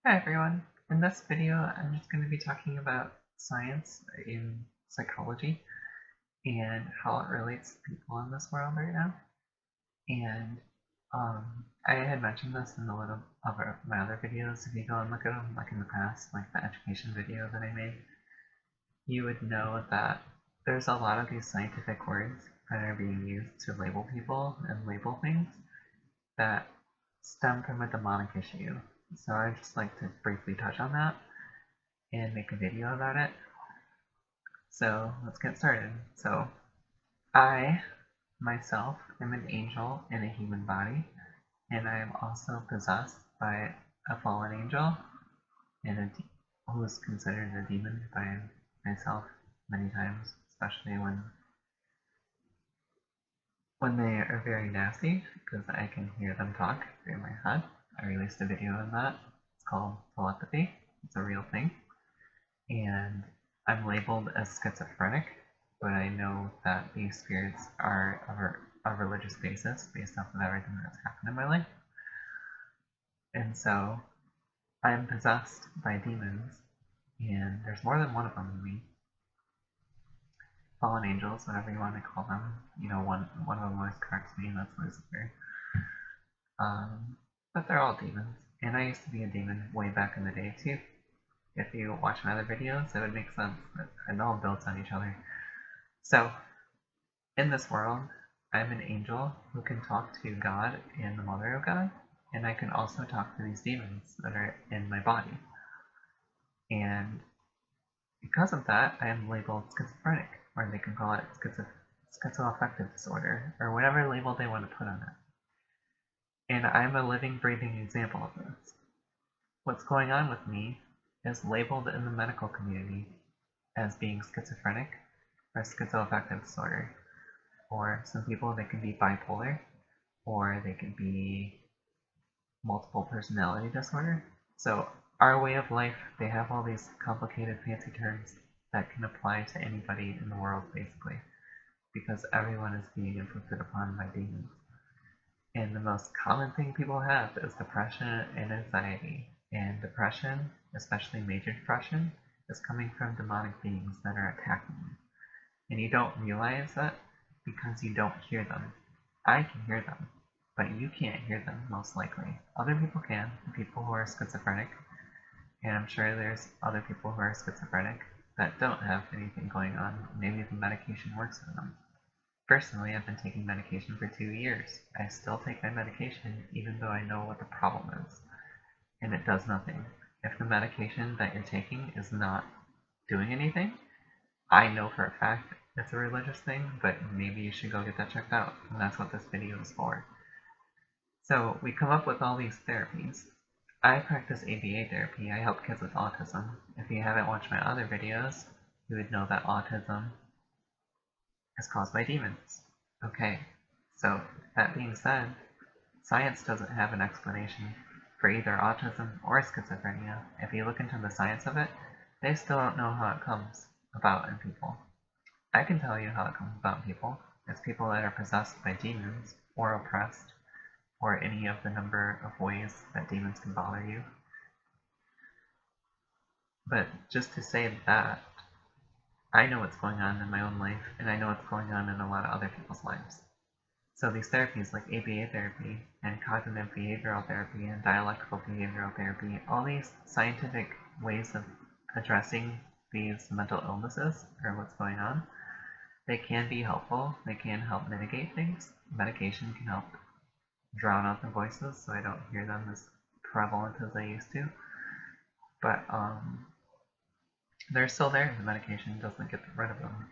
Hi everyone. In this video, I'm just going to be talking about science in psychology and how it relates to people in this world right now. And I had mentioned this in a little of my other videos. If you go and look at them, like in the past, like the education video that I made, you would know that there's a lot of these scientific words that are being used to label people and label things that stem from a demonic issue. So I'd just like to briefly touch on that and make a video about it. So let's get started. So I myself am an angel in a human body, and I am also possessed by a fallen angel and who is considered a demon by myself many times, especially when they are very nasty, because I can hear them talk through my head. I released a video on that. It's called telepathy. It's a real thing. And I'm labeled as schizophrenic, but I know that these spirits are of a religious basis based off of everything that's happened in my life. And so I'm possessed by demons, and there's more than one of them in me. Fallen angels, whatever you want to call them. You know, one of them always corrects me, and that's Lucifer. But they're all demons, and I used to be a demon way back in the day too. If you watch my other videos, it would make sense that it all builds on each other. So, in this world, I'm an angel who can talk to God and the Mother of God, and I can also talk to these demons that are in my body. And because of that, I am labeled schizophrenic, or they can call it schizoaffective disorder, or whatever label they want to put on it. And I'm a living, breathing example of this. What's going on with me is labeled in the medical community as being schizophrenic or schizoaffective disorder. For some people, they can be bipolar, or they can be multiple personality disorder. So our way of life, they have all these complicated fancy terms that can apply to anybody in the world basically, because everyone is being inflicted upon by demons. And the most common thing people have is depression and anxiety. And depression, especially major depression, is coming from demonic beings that are attacking you. And you don't realize that because you don't hear them. I can hear them, but you can't hear them most likely. Other people can, people who are schizophrenic, and I'm sure there's other people who are schizophrenic that don't have anything going on. Maybe the medication works for them. Personally, I've been taking medication for 2 years. I still take my medication even though I know what the problem is, and it does nothing. If the medication that you're taking is not doing anything, I know for a fact it's a religious thing, but maybe you should go get that checked out, and that's what this video is for. So we come up with all these therapies. I practice ABA therapy. I help kids with autism. If you haven't watched my other videos, you would know that autism is caused by demons. Okay, so that being said, science doesn't have an explanation for either autism or schizophrenia. If you look into the science of it, they still don't know how it comes about in people. I can tell you how it comes about in people. It's people that are possessed by demons, or oppressed, or any of the number of ways that demons can bother you. But just to say that, I know what's going on in my own life, and I know what's going on in a lot of other people's lives. So these therapies like ABA therapy and cognitive behavioral therapy and dialectical behavioral therapy, all these scientific ways of addressing these mental illnesses or what's going on, they can be helpful. They can help mitigate things. Medication can help drown out the voices so I don't hear them as prevalent as I used to. But they're still there. The medication doesn't get rid of them.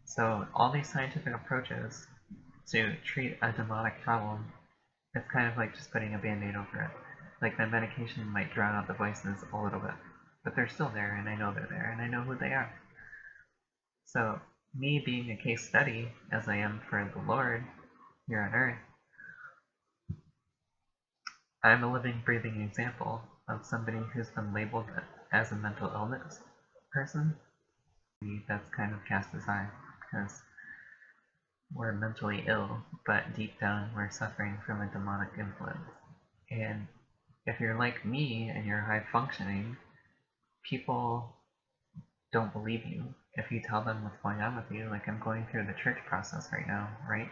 So all these scientific approaches to treat a demonic problem, it's kind of like just putting a band-aid over it. Like my medication might drown out the voices a little bit, but they're still there, and I know they're there, and I know who they are. So me being a case study, as I am for the Lord here on earth, I'm a living, breathing example of somebody who's been labeled as a mental illness person. That's kind of cast aside, because we're mentally ill, but deep down we're suffering from a demonic influence. And if you're like me and you're high functioning, people don't believe you. If you tell them what's going on with you, like I'm going through the church process right now, right?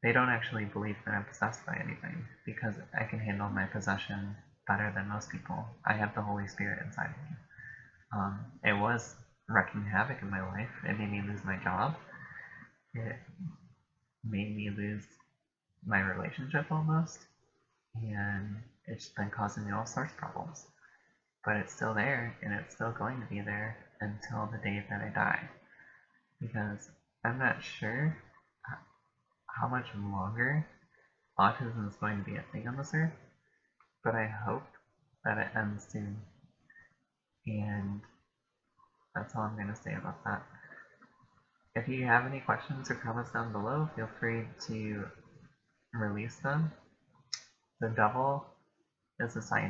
They don't actually believe that I'm possessed by anything because I can handle my possession better than most people. I have the Holy Spirit inside of me. It was wreaking havoc in my life. It made me lose my job. It made me lose my relationship almost. And it's been causing me all sorts of problems. But it's still there, and it's still going to be there until the day that I die. Because I'm not sure how much longer autism is going to be a thing on this earth, but I hope that it ends soon. And that's all I'm going to say about that. If you have any questions or comments down below, feel free to release them. The devil is a scientist.